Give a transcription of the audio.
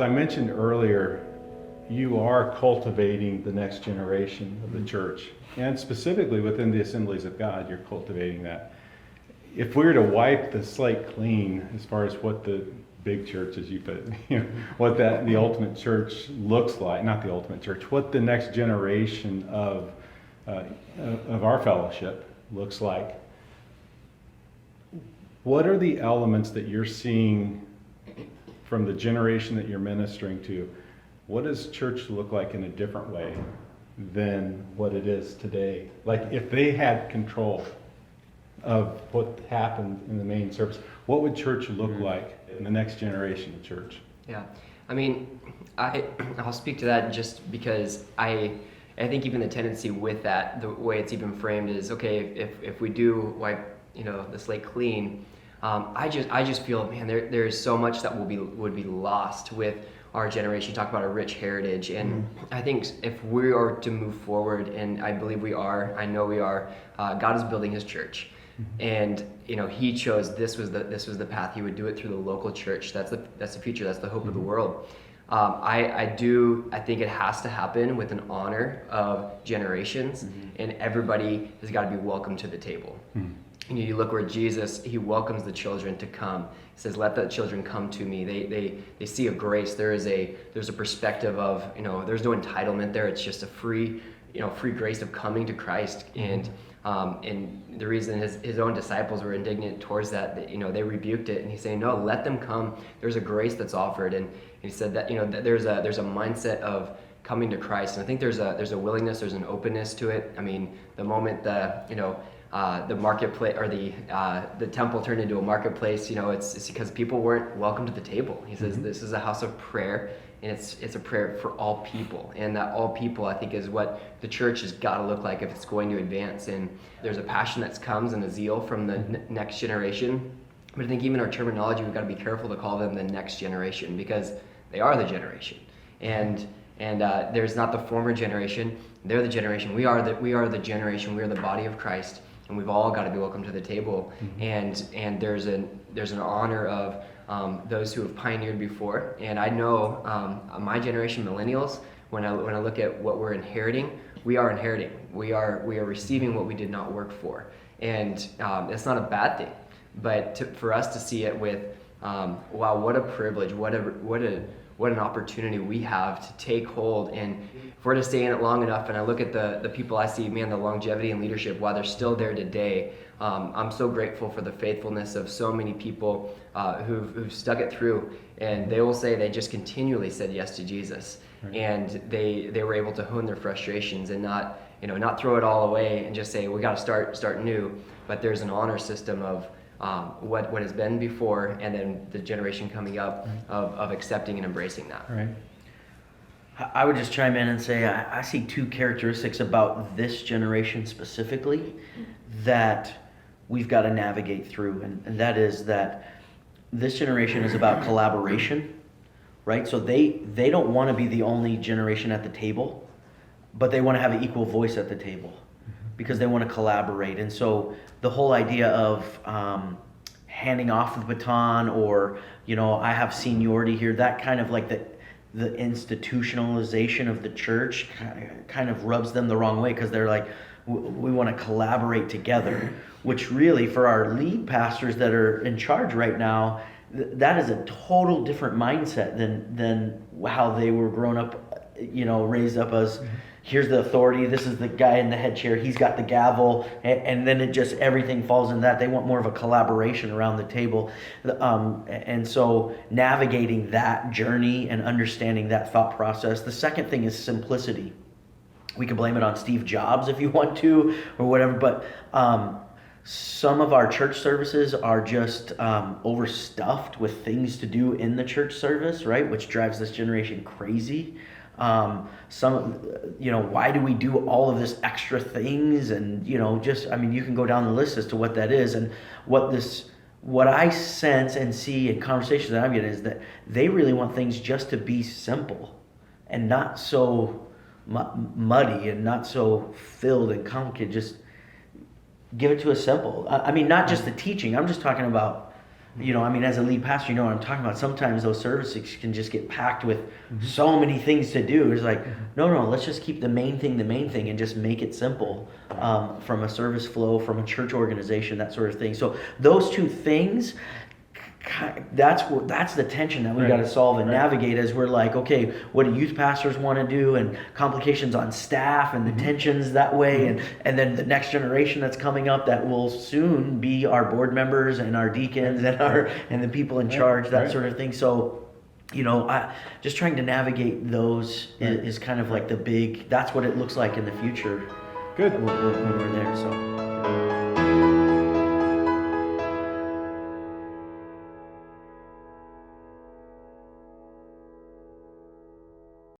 mentioned earlier, you are cultivating the next generation of the church. And specifically within the Assemblies of God, you're cultivating that. If we were to wipe the slate clean as far as what the big church, as you put it, what the ultimate church looks like, not the ultimate church, what the next generation of our fellowship looks like, what are the elements that you're seeing from the generation that you're ministering to? What does church look like in a different way than what it is today? Like if they had control of what happened in the main service, what would church look like in the next generation of church? Yeah, I mean, I'll speak to that just because I think even the tendency with that, the way it's even framed is, okay, if we do wipe the slate clean, I just feel, man, there is so much that would be lost with our generation. You talk about a rich heritage, and I think if we are to move forward, and I believe we are, I know we are, God is building His church, and He chose this was the path. He would do it through the local church. That's the future. That's the hope of the world. I think it has to happen with an honor of generations, and everybody has got to be welcome to the table. You look where Jesus, He welcomes the children to come. He says, "Let the children come to me." They see a grace. There's a perspective of there's no entitlement there. It's just a free grace of coming to Christ. And the reason His own disciples were indignant towards that, they rebuked it, and He's saying, "No, let them come. There's a grace that's offered." And He said that that there's a mindset of coming to Christ, and I think there's a willingness, there's an openness to it. I mean, the moment the marketplace or the temple turned into a marketplace, it's because people weren't welcome to the table. He says this is a house of prayer, and it's a prayer for all people, and that all people, I think, is what the church has got to look like if it's going to advance. And there's a passion that comes and a zeal from the next generation, but I think even our terminology, we've got to be careful to call them the next generation, because they are the generation, and there's not the former generation. They're the generation. We are the generation. We are the body of Christ, and we've all got to be welcome to the table. And there's an honor of those who have pioneered before. And I know my generation, millennials, when I look at what we're inheriting, we are inheriting. We are receiving what we did not work for, and it's not a bad thing. But for us to see it with, wow, what a privilege, what an opportunity we have to take hold. And if we're to stay in it long enough, and I look at the people I see, man, the longevity and leadership, while they're still there today, I'm so grateful for the faithfulness of so many people who've stuck it through. And they will say they just continually said yes to Jesus. Right. And they were able to hone their frustrations and not throw it all away and just say, we got to start new. But there's an honor system of what has been before, and then the generation coming up of accepting and embracing that. Right. I would just chime in and say I see two characteristics about this generation specifically that we've got to navigate through, and that is that this generation is about collaboration, right? So they don't want to be the only generation at the table, but they want to have an equal voice at the table because they want to collaborate. And so the whole idea of handing off the baton, or I have seniority here, that kind of like the institutionalization of the church kind of rubs them the wrong way, because they're like, we want to collaborate together, which really for our lead pastors that are in charge right now, that is a total different mindset than how they were grown up, raised up as, here's the authority, this is the guy in the head chair, he's got the gavel, and then it just, everything falls in that. They want more of a collaboration around the table. And so navigating that journey and understanding that thought process. The second thing is simplicity. We can blame it on Steve Jobs if you want to, or whatever, but some of our church services are just overstuffed with things to do in the church service, right? Which drives this generation crazy. Why do we do all of this extra things? And, you can go down the list as to what that is. And what I sense and see in conversations that I'm getting is that they really want things just to be simple and not so muddy and not so filled and complicated. Just give it to us simple. Not just the teaching. I'm just talking about You know, I mean, as a lead pastor, you know what I'm talking about. Sometimes those services can just get packed with so many things to do. It's like, no, let's just keep the main thing, and just make it simple, from a service flow, from a church organization, that sort of thing. So those two things, that's the tension that we got to solve and navigate, as we're like, okay, what do youth pastors want to do, and complications on staff, and the tensions that way, and then the next generation that's coming up that will soon be our board members and our deacons and the people in charge, that sort of thing. So, you know, just trying to navigate those is kind of like that's what it looks like in the future. Good. When we're there. So.